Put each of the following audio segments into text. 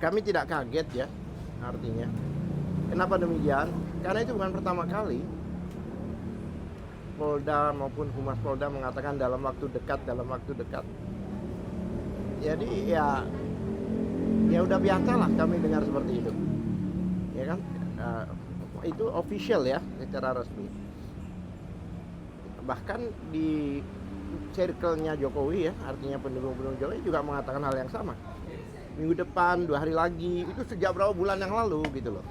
kami tidak kaget ya, artinya. Kenapa demikian? Karena itu bukan pertama kali Polda maupun Humas Polda mengatakan dalam waktu dekat, dalam waktu dekat. Jadi ya udah biasa lah kami dengar seperti itu, ya kan? Itu official ya, secara resmi. Bahkan di circle-nya Jokowi ya, artinya pendukung-pendukung Jokowi juga mengatakan hal yang sama. Minggu depan, 2 hari lagi, itu sejak berapa bulan yang lalu gitu loh.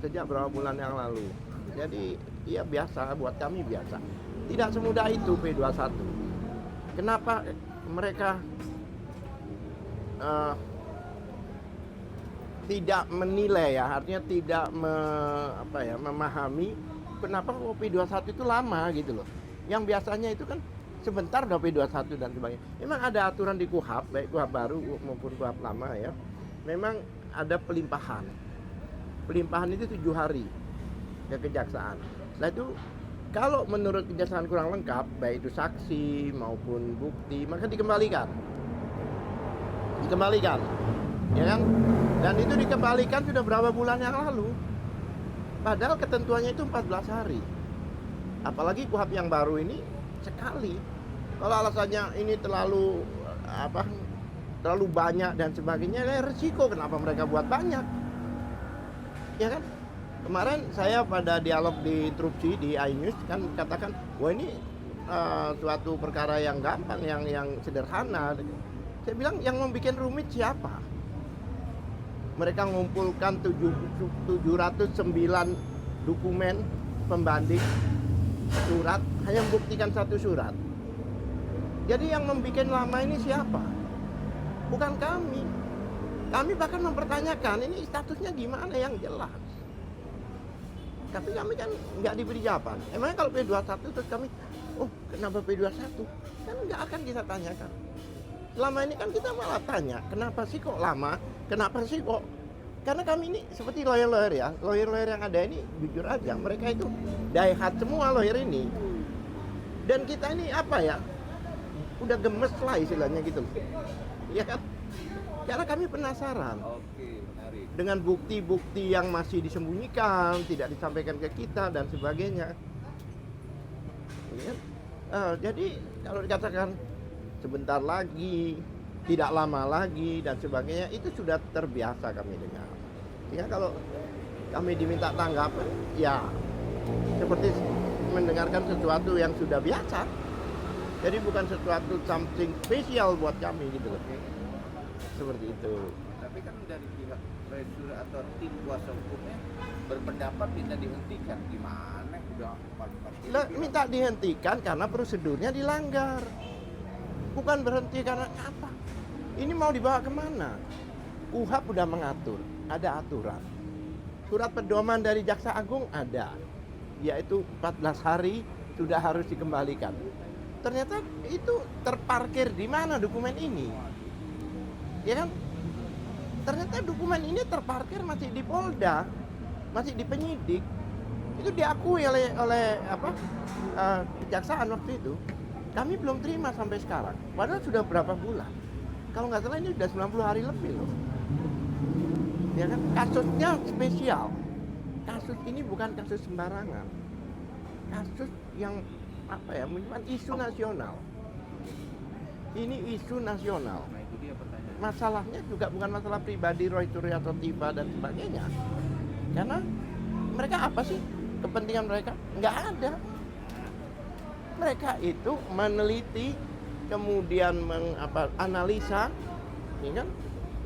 Sejak berapa bulan yang lalu. Jadi ya biasa, buat kami biasa. Tidak semudah itu P21. Kenapa mereka tidak menilai ya, artinya tidak memahami kenapa P21 itu lama gitu loh. Yang biasanya itu kan sebentar udah P21 dan sebagainya. Memang ada aturan di KUHP, baik KUHP baru maupun KUHP lama ya. Memang ada pelimpahan. Pelimpahan itu 7 hari ke kejaksaan. Nah itu kalau menurut kejaksaan kurang lengkap, baik itu saksi maupun bukti, maka dikembalikan. Ya kan? Dan itu dikembalikan sudah berapa bulan yang lalu. Padahal ketentuannya itu 14 hari. Apalagi KUHP yang baru ini sekali. Kalau alasannya ini terlalu banyak dan sebagainya, resiko kenapa mereka buat banyak. Ya kan? Kemarin saya pada dialog di interupsi di iNews kan katakan, wah ini suatu perkara yang gampang, yang sederhana. Saya bilang yang membuat rumit siapa? Mereka mengumpulkan 709 dokumen pembanding surat, hanya membuktikan 1 surat. Jadi yang membuat lama ini siapa? Bukan kami. Kami bahkan mempertanyakan ini statusnya gimana yang jelas. Tapi kami kan nggak diberi jawaban. Emangnya kalau P21 terus kami, oh kenapa P21? Kan nggak akan kita tanyakan. Selama ini kan kita malah tanya, kenapa sih kok lama? Kenapa sih kok? Karena kami ini seperti lawyer-lawyer ya, lawyer-lawyer yang ada ini jujur aja, mereka itu die hard semua lawyer ini. Dan kita ini apa ya, udah gemes lah istilahnya gitu. Ya kan? Karena kami penasaran. Oke, menarik. Dengan bukti-bukti yang masih disembunyikan, tidak disampaikan ke kita dan sebagainya. Ya. Jadi kalau dikatakan sebentar lagi, tidak lama lagi dan sebagainya, itu sudah terbiasa kami dengar. Sehingga kalau kami diminta tanggapan, ya seperti mendengarkan sesuatu yang sudah biasa. Jadi bukan sesuatu something spesial buat kami gitu loh. Seperti itu. Tapi kan dari pihak pressure atau tim kuasa hukumnya berpendapat minta dihentikan. Gimana? Udah 4 Minta dihentikan karena prosedurnya dilanggar. Bukan berhenti karena apa? Ini mau dibawa kemana? KUHP udah mengatur, ada aturan. Surat pedoman dari Jaksa Agung ada, yaitu 14 hari sudah harus dikembalikan. Ternyata itu terparkir di mana dokumen ini? Ya kan? Ternyata dokumen ini terparkir masih di Polda, masih di penyidik. Itu diakui oleh kejaksaan waktu itu. Kami belum terima sampai sekarang. Padahal sudah berapa bulan. Kalau nggak salah ini sudah 90 hari lebih loh. Ya kan? Kasusnya spesial. Kasus ini bukan kasus sembarangan. Kasus yang menyimpan isu nasional. Ini isu nasional. Nah itu dia pertanyaan. Masalahnya juga bukan masalah pribadi Roy Suryo atau Tifa dan sebagainya. Karena mereka apa sih kepentingan mereka? Nggak ada. Mereka itu meneliti, kemudian analisa, ya kan,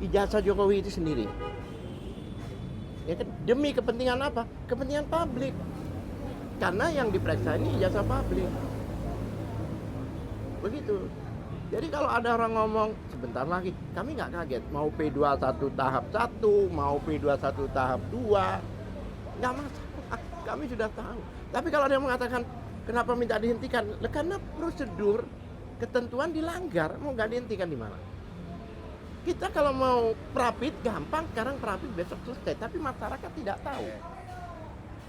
ijazah Jokowi itu sendiri. Ya kan, demi kepentingan apa? Kepentingan publik. Karena yang diperiksa ini ijazah publik. Begitu. Jadi kalau ada orang ngomong sebentar lagi, kami nggak kaget. Mau P21 tahap 1, mau P21 tahap 2, nggak masalah. Kami sudah tahu. Tapi kalau ada yang mengatakan kenapa minta dihentikan? Karena prosedur ketentuan dilanggar. Mau nggak dihentikan di mana? Kita kalau mau prapit gampang, sekarang prapit besok selesai. Tapi masyarakat tidak tahu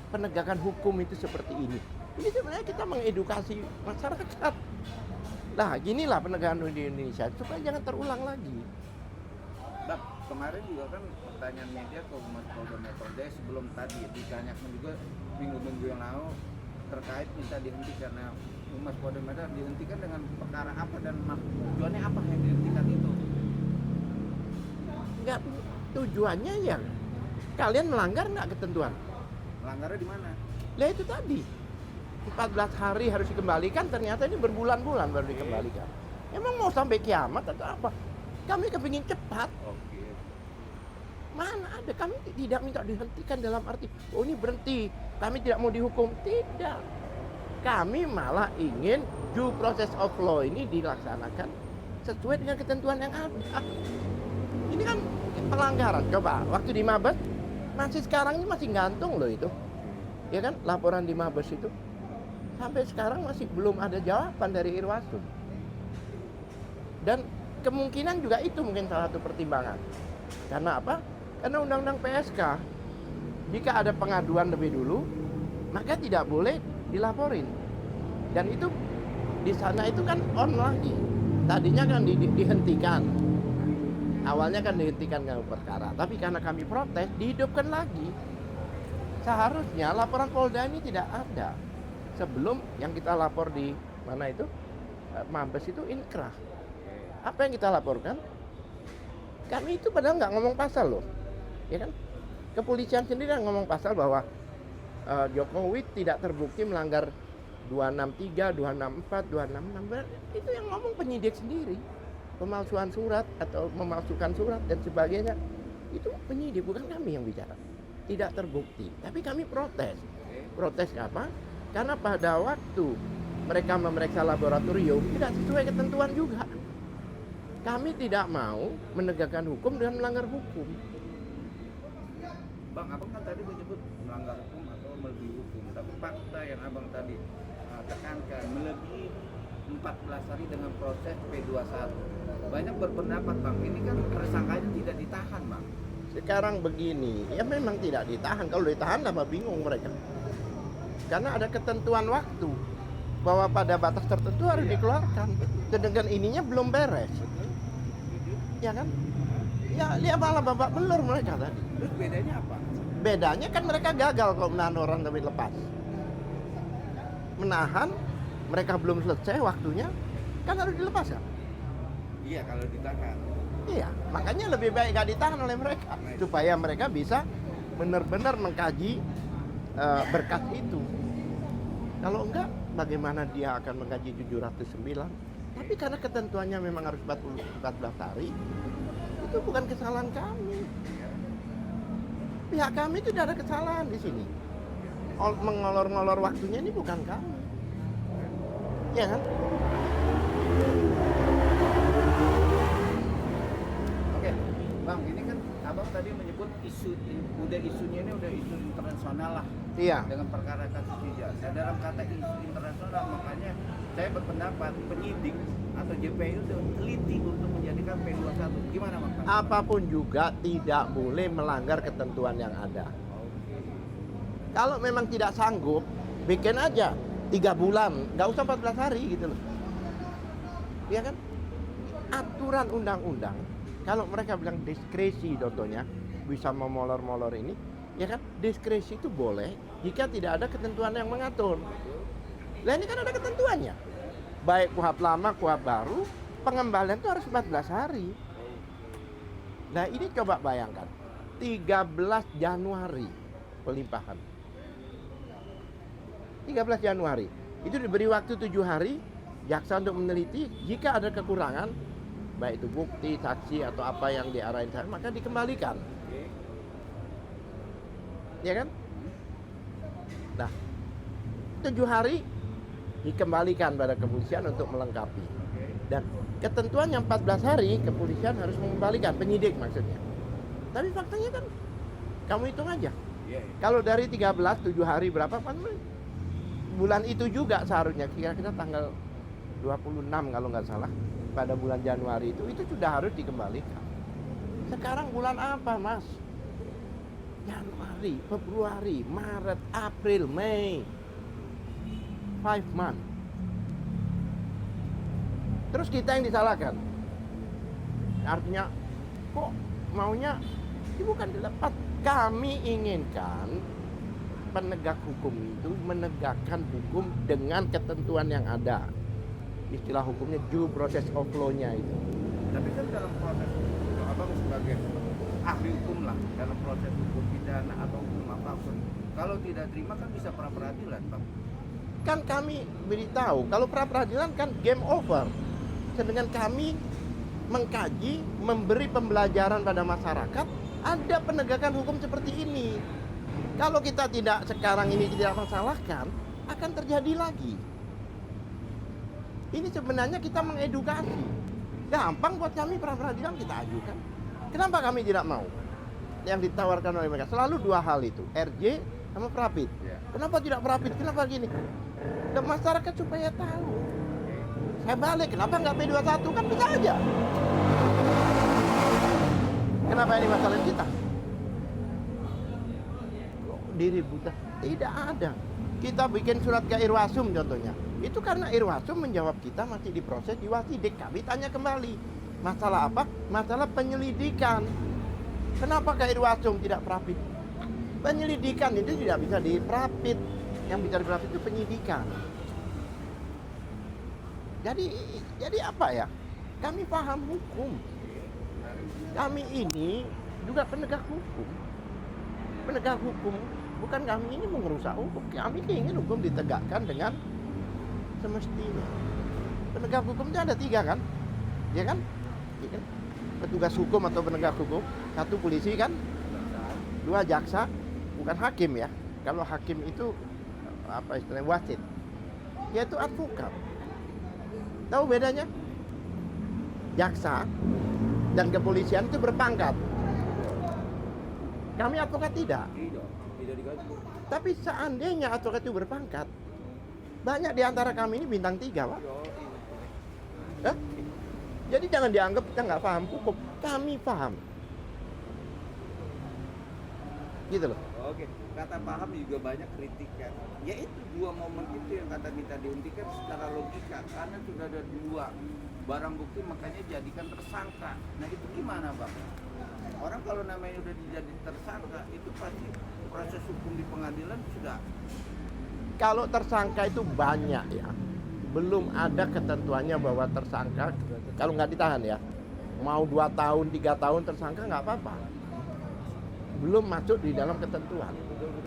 penegakan hukum itu seperti ini. Ini sebenarnya kita mengedukasi masyarakat. Nah, ginilah penegakan hukum di Indonesia supaya jangan terulang lagi. Bang, kemarin juga kan pertanyaan media ke Humas Polda Metro Jaya sebelum tadi ditanyakan juga minggu-minggu yang lalu terkait minta dihentikan. Nah, Humas Polda Metro dihentikan dengan perkara apa dan tujuannya apa yang dihentikan itu? Nggak, tujuannya ya kalian melanggar nggak ketentuan? Melanggarnya di mana? Lah itu tadi 14 hari harus dikembalikan, ternyata ini berbulan-bulan baru dikembalikan. Emang mau sampai kiamat atau apa? Kami kepingin cepat. Oke. Mana ada, kami tidak minta dihentikan dalam arti oh ini berhenti, kami tidak mau dihukum. Tidak, kami malah ingin due process of law ini dilaksanakan sesuai dengan ketentuan yang ada. Ini kan pelanggaran. Coba waktu di Mabes, masih sekarang ini masih gantung loh itu, ya kan, laporan di Mabes itu sampai sekarang masih belum ada jawaban dari Irwasum. Dan kemungkinan juga itu mungkin salah satu pertimbangan. Karena apa? Karena undang-undang PSK, jika ada pengaduan lebih dulu, maka tidak boleh dilaporin. Dan itu di sana itu kan on lagi. Tadinya kan dihentikan. Awalnya kan dihentikan dengan perkara, tapi karena kami protes, dihidupkan lagi. Seharusnya laporan Polda ini tidak ada. Sebelum yang kita lapor di mana itu, Mabes itu inkrah. Apa yang kita laporkan? Kami itu padahal nggak ngomong pasal loh, ya kan? Kepolisian sendiri yang ngomong pasal bahwa Jokowi tidak terbukti melanggar 263, 264, 266. Itu yang ngomong penyidik sendiri. Pemalsuan surat atau memalsukan surat dan sebagainya. Itu penyidik, bukan kami yang bicara. Tidak terbukti. Tapi kami protes. Protes apa? Karena pada waktu mereka memeriksa laboratorium tidak sesuai ketentuan juga. Kami tidak mau menegakkan hukum dengan melanggar hukum. Bang, abang kan tadi menyebut melanggar hukum atau melebihi hukum, tapi fakta yang abang tadi tekankan melebihi 14 hari dengan proses P21. Banyak berpendapat bang, ini kan tersangkanya tidak ditahan bang. Sekarang begini, ya memang tidak ditahan. Kalau ditahan lama bingung mereka. Karena ada ketentuan waktu bahwa pada batas tertentu harus dikeluarkan. Sedangkan ininya belum beres. Ya kan? Ya lihat malah babak belur mereka tadi. Terus bedanya apa? Bedanya kan mereka gagal kalau menahan orang tapi lepas. Menahan, mereka belum selesai waktunya, kan harus dilepaskan. Iya, kalau ditahan. Iya, makanya lebih baik gak ditahan oleh mereka supaya mereka bisa benar-benar mengkaji berkas itu. Kalau enggak, bagaimana dia akan mengkaji 709? Tapi karena ketentuannya memang harus 14 hari, itu bukan kesalahan kami. Pihak kami itu tidak ada kesalahan di sini. Mengolor-ngolor waktunya ini bukan kami. Ya kan? Oke, bang, ini kan abang tadi menyebut isunya ini udah isu internasional lah. Iya. Dengan perkara kasus hijau. Nah, dalam kata isu internasional, makanya saya berpendapat penyidik atau JPU itu teliti untuk menjadikan P21. Gimana bang? Apapun juga tidak boleh melanggar ketentuan yang ada. Kalau memang tidak sanggup, bikin aja 3 bulan, nggak usah 14 hari gitu loh. Ya kan? Aturan undang-undang, kalau mereka bilang diskresi contohnya, bisa memolor-molor ini, ya kan? Diskresi itu boleh jika tidak ada ketentuan yang mengatur. Nah ini kan ada ketentuannya. Baik KUHP lama, KUHP baru, pengembalian itu harus 14 hari. Nah ini coba bayangkan, 13 Januari pelimpahan. 13 Januari, itu diberi waktu 7 hari, jaksa untuk meneliti, jika ada kekurangan, baik itu bukti, saksi, atau apa yang diarahin saya, maka dikembalikan. Ya kan? Nah, 7 hari dikembalikan pada kepolisian untuk melengkapi. Dan ketentuan yang 14 hari, kepolisian harus mengembalikan, penyidik maksudnya. Tapi faktanya kan, kamu hitung aja. Kalau dari 13, 7 hari berapa, kan bulan itu juga seharusnya, kira-kira tanggal 26 kalau nggak salah, pada bulan Januari itu sudah harus dikembalikan. Sekarang bulan apa, Mas? Januari, Februari, Maret, April, Mei. 5 months. Terus kita yang disalahkan. Artinya, kok maunya bukan dilepas. Kami inginkan penegak hukum itu menegakkan hukum dengan ketentuan yang ada. Istilah hukumnya due process of law-nya itu. Tapi kan dalam proses hukum, abang sebagai ahli hukum lah dalam proses hukum pidana atau hukum apapun, kalau tidak terima kan bisa pra peradilan, Bang. Kan kami beritahu kalau pra peradilan kan game over. Sedangkan kami mengkaji, memberi pembelajaran pada masyarakat, ada penegakan hukum seperti ini. Kalau kita tidak sekarang ini tidak masalahkan, akan terjadi lagi. Ini sebenarnya kita mengedukasi. Gampang buat kami pra peradilan kita ajukan. Kenapa kami tidak mau? Yang ditawarkan oleh mereka selalu dua hal itu, RJ sama Prapit. Ya. Kenapa tidak Prapit? Kenapa gini? Dan masyarakat supaya tahu. Saya balik, kenapa nggak P21 kan bisa aja. Kenapa ini masalah kita? Kok diributkan? Tidak ada. Kita bikin surat ke Irwasum contohnya. Itu karena Irwasum menjawab kita masih diproses di Wasidik. Kami tanya kembali. Masalah apa? Masalah penyelidikan. Kenapa ke Irwasum tidak Prapit? Penyelidikan itu tidak bisa di Prapit. Yang bisa di Prapit itu penyidikan. Jadi apa ya? Kami paham hukum. Kami ini juga penegak hukum. Penegak hukum, bukan kami ini merusak hukum. Kami ingin hukum ditegakkan dengan semestinya. Penegak hukum itu ada 3 kan? Ya kan? Ya kan? Petugas hukum atau penegak hukum. 1 polisi kan? 2 jaksa, bukan hakim ya. Kalau hakim itu apa istilahnya wasit. Yaitu advokat. Tahu bedanya? Jaksa dan kepolisian itu berpangkat. Kami advokat tidak. Tidak digaji. Tapi seandainya advokat itu berpangkat, banyak di antara kami ini bintang 3, Pak. Hah? Jadi jangan dianggap kita nggak paham hukum. Kami paham. Gitu loh. Oke, kata paham juga banyak kritikan. Ya itu 2 momen itu yang kata minta dihentikan secara logika karena sudah ada 2 barang bukti makanya jadikan tersangka. Nah itu gimana, Bang? Orang kalau namanya udah jadi tersangka itu pasti proses hukum di pengadilan sudah. Kalau tersangka itu banyak ya. Belum ada ketentuannya bahwa tersangka kalau nggak ditahan ya. Mau 2 tahun, 3 tahun tersangka nggak apa-apa. Belum masuk di dalam ketentuan.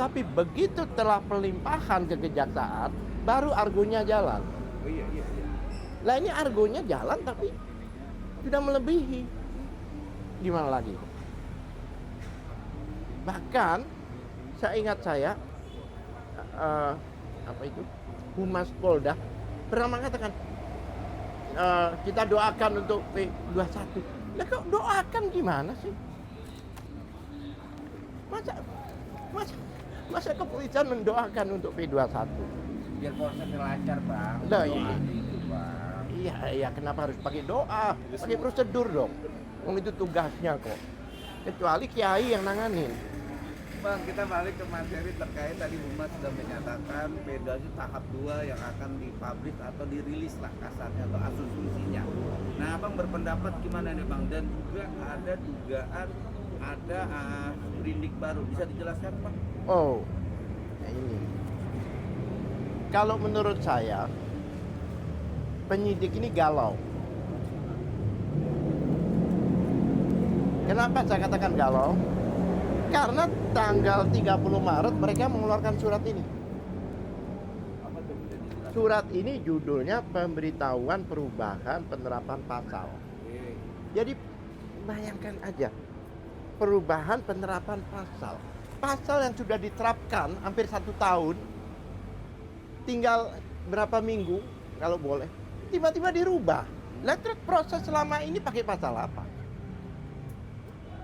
Tapi begitu telah pelimpahan ke kejaksaan, baru argonya jalan. Oh iya. Lah ini argonya jalan tapi sudah melebihi. Gimana lagi? Bahkan saya ingat apa itu? Humas Polda pernah mengatakan kita doakan untuk P21. Lah kok doakan gimana sih? Masa kepolisian mendoakan untuk P21? Biar prosesnya lancar, Bang. Lah, Doa itu, Bang. Iya, kenapa harus pakai doa? Pakai prosedur dong. Itu tugasnya kok. Kecuali kiai yang nanganin. Bang, kita balik ke materi terkait tadi Humas sudah menyatakan P2 itu tahap 2 yang akan dipublish atau dirilis lah kasarnya atau asumsinya. Nah, Abang berpendapat gimana nih, Bang? Dan juga ada dugaan ada sprindik baru. Bisa dijelaskan, Pak? Oh, ini. Kalau menurut saya, penyidik ini galau. Kenapa saya katakan galau? Karena tanggal 30 Maret mereka mengeluarkan surat ini. Apa tuh bisa dijelaskan? Surat ini judulnya Pemberitahuan Perubahan Penerapan Pasal. Oke. Jadi bayangkan aja, perubahan penerapan pasal. Pasal yang sudah diterapkan hampir 1 tahun, tinggal berapa minggu kalau boleh, tiba-tiba dirubah. Lah terus proses selama ini pakai pasal apa?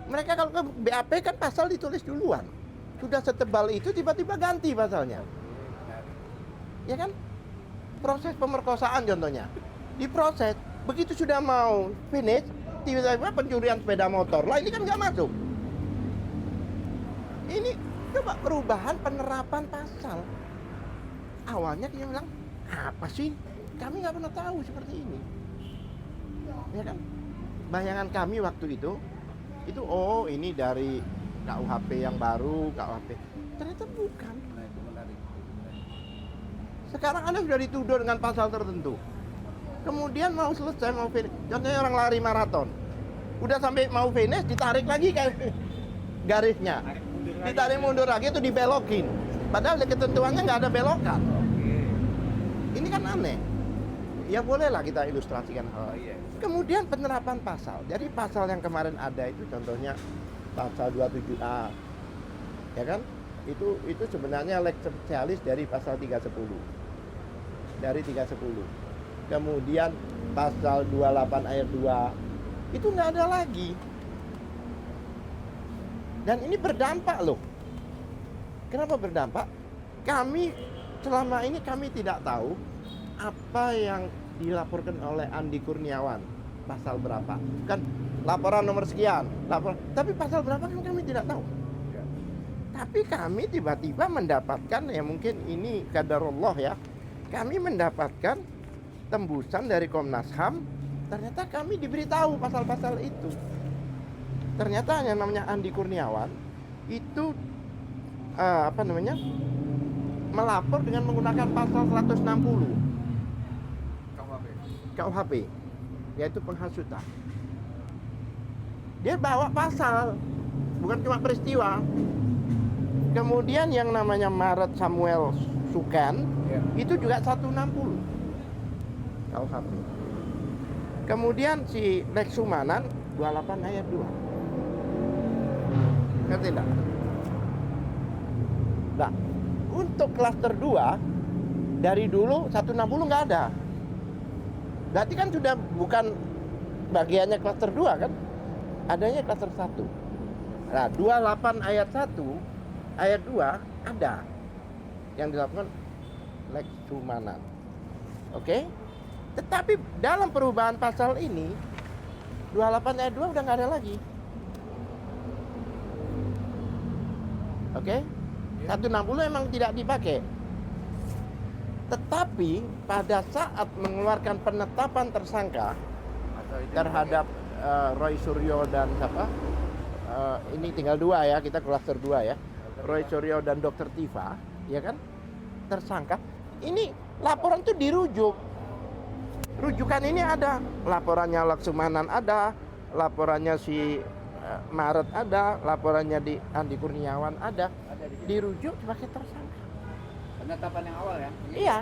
Mereka kalau ke BAP kan pasal ditulis duluan. Sudah setebal itu tiba-tiba ganti pasalnya. Ya kan? Proses pemerkosaan contohnya. Diproses, begitu sudah mau finish, tiba-tiba pencurian sepeda motor. Lah ini kan nggak masuk. Ini coba perubahan penerapan pasal. Awalnya dia bilang, apa sih? Kami nggak pernah tahu seperti ini. Ya kan? Bayangan kami waktu itu, itu oh ini dari KUHP yang baru, KUHP. Ternyata bukan. Nah, itu menarik. Sekarang Anda sudah dituduh dengan pasal tertentu. Kemudian mau selesai, mau finish. Contohnya orang lari maraton. Udah sampai mau finish, ditarik lagi kan garisnya. Ditarik mundur lagi, itu dibelokin. Padahal di ketentuannya nggak ada belokan. Oke. Ini kan aneh. Ya bolehlah kita ilustrasikan hal. Oh iya. Kemudian penerapan pasal. Jadi pasal yang kemarin ada itu contohnya pasal 27A. Ya kan? Itu sebenarnya lex specialis dari pasal 310. Dari 310. Kemudian pasal 28 ayat 2 itu nggak ada lagi. Dan ini berdampak loh. Kenapa berdampak? Kami selama ini kami tidak tahu apa yang dilaporkan oleh Andi Kurniawan, pasal berapa. Kan laporan nomor sekian, tapi pasal berapa kan kami tidak tahu. Ya. Tapi kami tiba-tiba mendapatkan, ya mungkin ini qadarullah ya, kami mendapatkan tembusan dari Komnas HAM. Ternyata kami diberitahu pasal-pasal itu. Ternyata yang namanya Andi Kurniawan itu melapor dengan menggunakan pasal 160 KUHP, yaitu penghasutan. Dia bawa pasal, bukan cuma peristiwa. Kemudian yang namanya Maret Samuel Sukan, Ya. itu juga 160 KUHP. Kemudian si Lex Sumanan 28 ayat 2. Ngerti enggak? Nah, untuk klaster 2 dari dulu 160 nggak ada. Berarti kan sudah bukan bagiannya klaster 2 kan? Adanya klaster 1. Nah, 28 ayat 1 ayat 2 ada yang dilakukan Lex Sumanan. Oke? Tetapi dalam perubahan pasal ini 28 ayat 2 udah nggak ada lagi. Oke? 160 emang tidak dipakai. Tetapi pada saat mengeluarkan penetapan tersangka Pasal itu terhadap Roy Suryo dan siapa? Ini tinggal 2 ya, kita klaster 2 ya. Roy Suryo dan Dr. Tifa, ya kan? Tersangka. Ini laporan itu dirujuk. Rujukan ini ada, laporannya Laksumanan ada, laporannya si Maret ada, laporannya di Andi Kurniawan ada, ada di sini. dirujuk sebagai tersangka. Penetapan yang awal ya. Iya,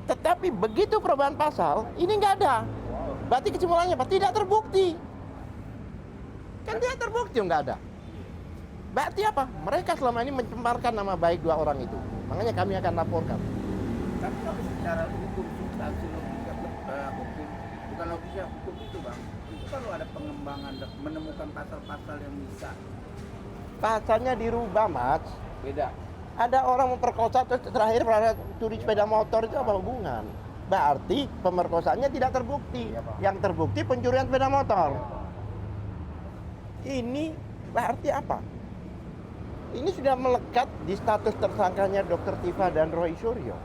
tetapi begitu perubahan pasal, ini nggak ada. Wow. Berarti kesimpulannya apa? Tidak terbukti. Kan tidak terbukti, nggak ada. Berarti apa? Mereka selama ini mencemarkan nama baik 2 orang itu. Makanya kami akan laporkan. Tapi kalau secara hukum substansi logika hukum, bukan logika hukum itu bang, itu kalau ada pengembangan menemukan pasal-pasal yang bisa Pasalnya dirubah, Mas. beda. Ada orang memperkosa terus terakhir pada curi sepeda motor itu apa hubungan? Berarti pemerkosaannya tidak terbukti. Iya, Pak. Yang terbukti pencurian sepeda motor. Ini berarti apa? Ini sudah melekat di status tersangkanya Dr. Tifa dan Roy Suryo.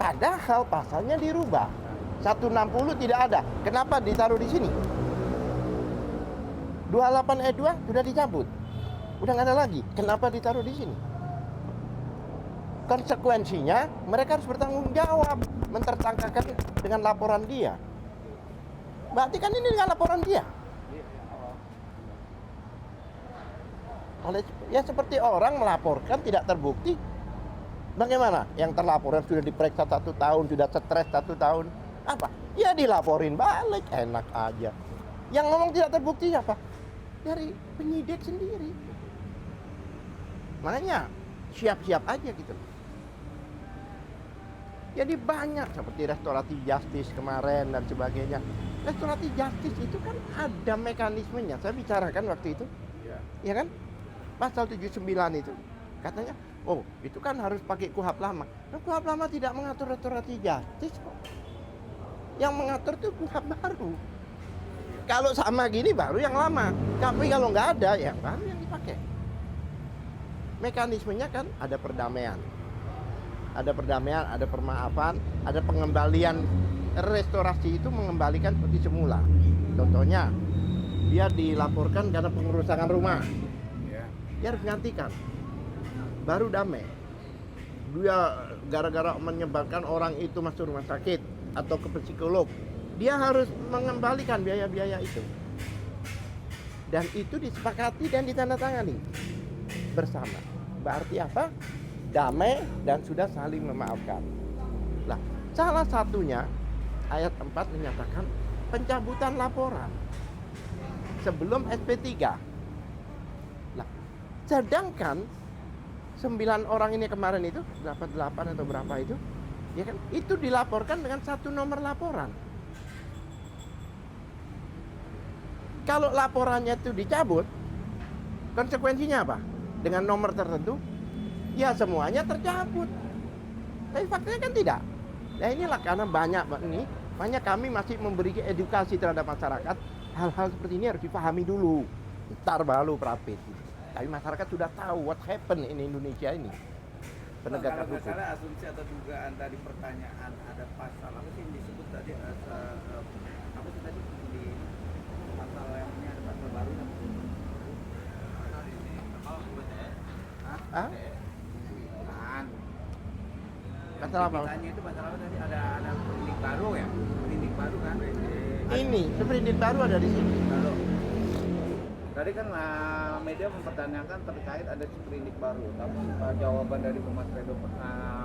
Padahal pasalnya dirubah. 160 tidak ada. Kenapa ditaruh di sini? 28 ayat 2 sudah dicabut. Udah nggak ada lagi. Kenapa ditaruh di sini? Konsekuensinya mereka harus bertanggung jawab mentersangkakan dengan laporan dia. Berarti kan ini dengan laporan dia. Oleh ya seperti orang melaporkan tidak terbukti. Bagaimana? Yang terlapor sudah diperiksa 1 tahun, sudah stres 1 tahun. Apa? Ya dilaporin balik, enak aja. Yang ngomong tidak terbukti apa? Dari penyidik sendiri. Makanya siap-siap aja gitu. Jadi banyak seperti restoratif justice kemarin dan sebagainya. Restoratif justice itu kan ada mekanismenya. Saya bicarakan waktu itu, Iya. ya kan? Pasal 79 itu katanya, oh itu kan harus pakai KUHP lama. Nah, KUHP lama tidak mengatur restoratif justice kok. Yang mengatur itu KUHP baru. Kalau sama gini baru yang lama. Tapi kalau nggak ada, ya baru yang dipakai. Mekanismenya kan ada perdamaian. Ada perdamaian, ada permaafan, ada pengembalian. Restorasi itu mengembalikan seperti semula. Contohnya, dia dilaporkan karena pengerusakan rumah, Ya. dia harus gantikan, baru damai. Dia gara-gara menyebabkan orang itu masuk rumah sakit atau ke psikolog, dia harus mengembalikan biaya-biaya itu. Dan itu disepakati dan ditandatangani bersama. Berarti apa? Damai dan sudah saling memaafkan. Lah, salah satunya ayat 4 menyatakan pencabutan laporan sebelum SP3. Lah, sedangkan 9 orang ini kemarin itu, berapa 8 atau berapa itu, ya kan? Itu dilaporkan dengan satu nomor laporan. Kalau laporannya itu dicabut, konsekuensinya apa? Dengan nomor tertentu, ya semuanya tercabut. Tapi faktanya kan tidak. Nah inilah karena banyak kami masih memberi edukasi terhadap masyarakat. Hal-hal seperti ini harus dipahami dulu. Ntar baru praktis. Tapi masyarakat sudah tahu what happened in Indonesia ini. Penegakan Kalau nggak hukum. salah asumsi atau dugaan tadi pertanyaan ada pasal apa sih yang disebut tadi apa sih tadi di pasal yang ini ada pasal baru yang Ah? kan Pasal apa? Ditanya itu pasal apa tadi ada perindik baru ya perindik baru kan Ini, seperindik baru ada di sini. kalau tadi kan media mempertanyakan terkait ada sprindik baru, tapi jawaban dari Humas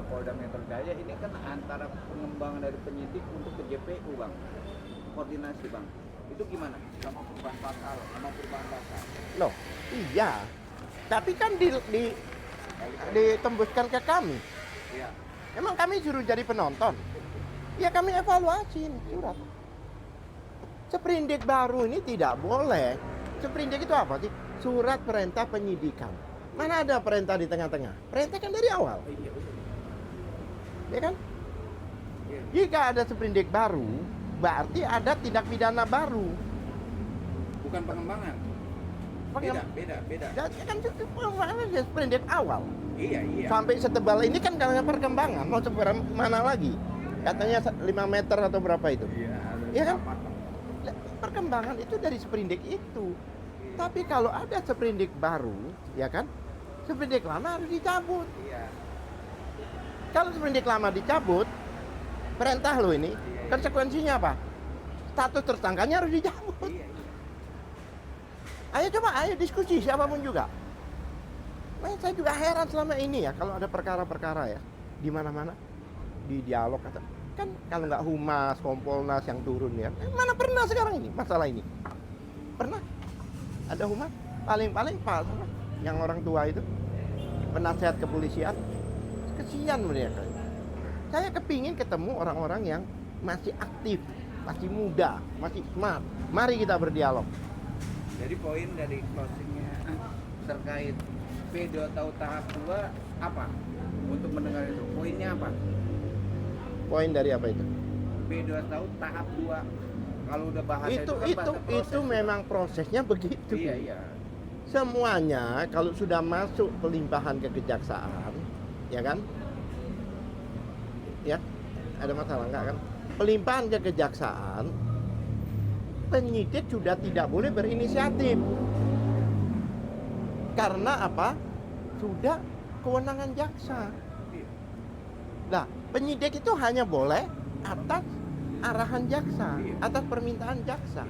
Polda Metro Jaya ini kan antara pengembangan dari penyidik untuk ke JPU bang, koordinasi bang, itu gimana? Sama perubahan pasal, Loh, iya. Tapi kan ditembuskan ke kami. Iya. Emang kami suruh jadi penonton? Ya kami evaluasi surat. Sprindik baru ini tidak boleh. Sprindik itu apa sih? Surat perintah penyidikan. Mana ada perintah di tengah-tengah? Perintah kan dari awal. Iya betul. Ya kan? Iya. Jika ada sprindik baru, berarti ada tindak pidana baru. Bukan pengembangan. Beda. Ya kan itu sprindik awal. Iya. Sampai setebal ini kan karena perkembangan. Mau seberapa mana lagi? Katanya 5 meter atau berapa itu? Iya. Iya kan? Perkembangan itu dari sprindik itu. Tapi kalau ada sprindik baru, ya kan? Sprindik lama harus dicabut. Iya. Kalau sprindik lama dicabut, perintah lo ini, konsekuensinya apa? Status tersangkanya harus dicabut. Iya. Ayo diskusi siapapun juga. Nah, saya juga heran selama ini ya kalau ada perkara-perkara ya di mana-mana di dialog kata kan kalau nggak Humas, Kompolnas yang turun ya, mana pernah sekarang ini masalah ini? Pernah? Ada Humas? Paling-paling Pak yang orang tua itu penasehat kepolisian, kesian mereka. Saya kepingin ketemu orang-orang yang masih aktif, masih muda, masih smart. Mari kita berdialog. Jadi poin dari closingnya terkait P2 tahu tahap 2 apa? Untuk mendengar itu poinnya apa? Poin dari apa itu? P2 tahu tahap 2 kalau udah bahasa Itu kan bahasa proses. memang prosesnya begitu. Iya. Semuanya kalau sudah masuk pelimpahan ke kejaksaan, ya kan? Ya, ada masalah enggak kan? Pelimpahan ke kejaksaan, penyidik sudah tidak boleh berinisiatif. Karena apa? Sudah kewenangan jaksa. Nah, penyidik itu hanya boleh atas arahan jaksa, atas permintaan jaksa.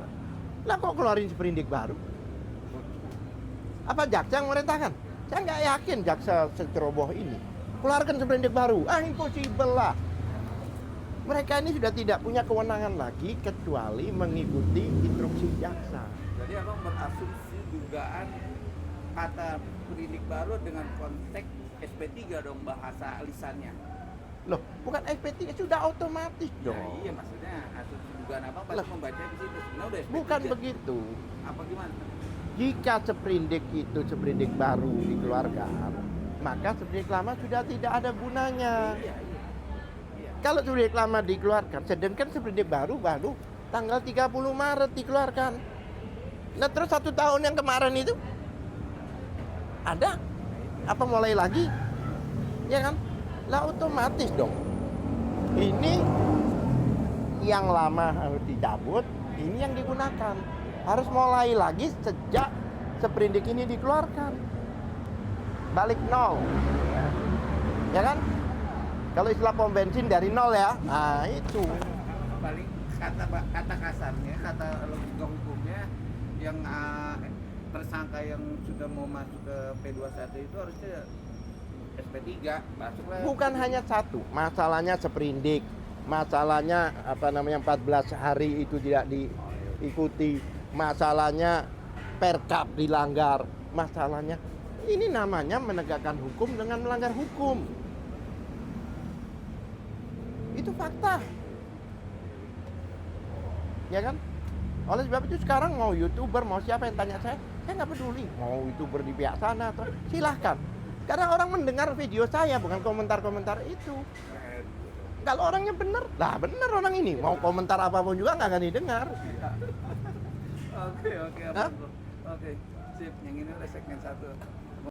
Lah kok keluarin sprindik baru? Apa jaksa yang merintahkan? Saya nggak yakin jaksa seceroboh ini. Keluarkan sprindik baru. Impossible lah. Mereka ini sudah tidak punya kewenangan lagi kecuali mengikuti instruksi jaksa. Jadi abang berasumsi dugaan kata pendidik baru dengan konteks SP3 dong bahasa lisannya. Loh, bukan SP3 sudah otomatis dong. Ya, iya maksudnya asumsi dugaan abang pasti membaca di situ. Sebenarnya udah SP3. Bukan begitu. Apa gimana? Jika sprindik itu sprindik baru dikeluarkan, maka sprindik lama sudah tidak ada gunanya. Iya. Kalau sprindik lama dikeluarkan, sedangkan sprindik baru tanggal 30 Maret dikeluarkan. Nah terus 1 tahun yang kemarin itu ada? Apa mulai lagi? Ya kan? Lah otomatis dong. Ini yang lama harus dicabut, ini yang digunakan. Harus mulai lagi sejak sprindik ini dikeluarkan. Balik nol. Ya kan? Kalau istilah pom bensin dari nol ya. Nah, itu. Paling kata kasarnya, kata logika hukumnya, yang tersangka yang sudah mau masuk ke P21 itu harusnya SP3 masuklah. Bukan hanya satu, masalahnya sprindik, masalahnya 14 hari itu tidak diikuti, masalahnya perkap dilanggar, masalahnya ini namanya menegakkan hukum dengan melanggar hukum. Itu fakta. Ya kan? Oleh sebab itu sekarang mau YouTuber, mau siapa yang tanya saya nggak peduli. Mau YouTuber di pihak sana atau silahkan. Karena orang mendengar video saya, bukan komentar-komentar itu. Kalau orangnya benar, lah benar orang ini. Mau komentar apapun juga nggak akan didengar. Oke, Oke, sip. Yang ini udah segmen 1.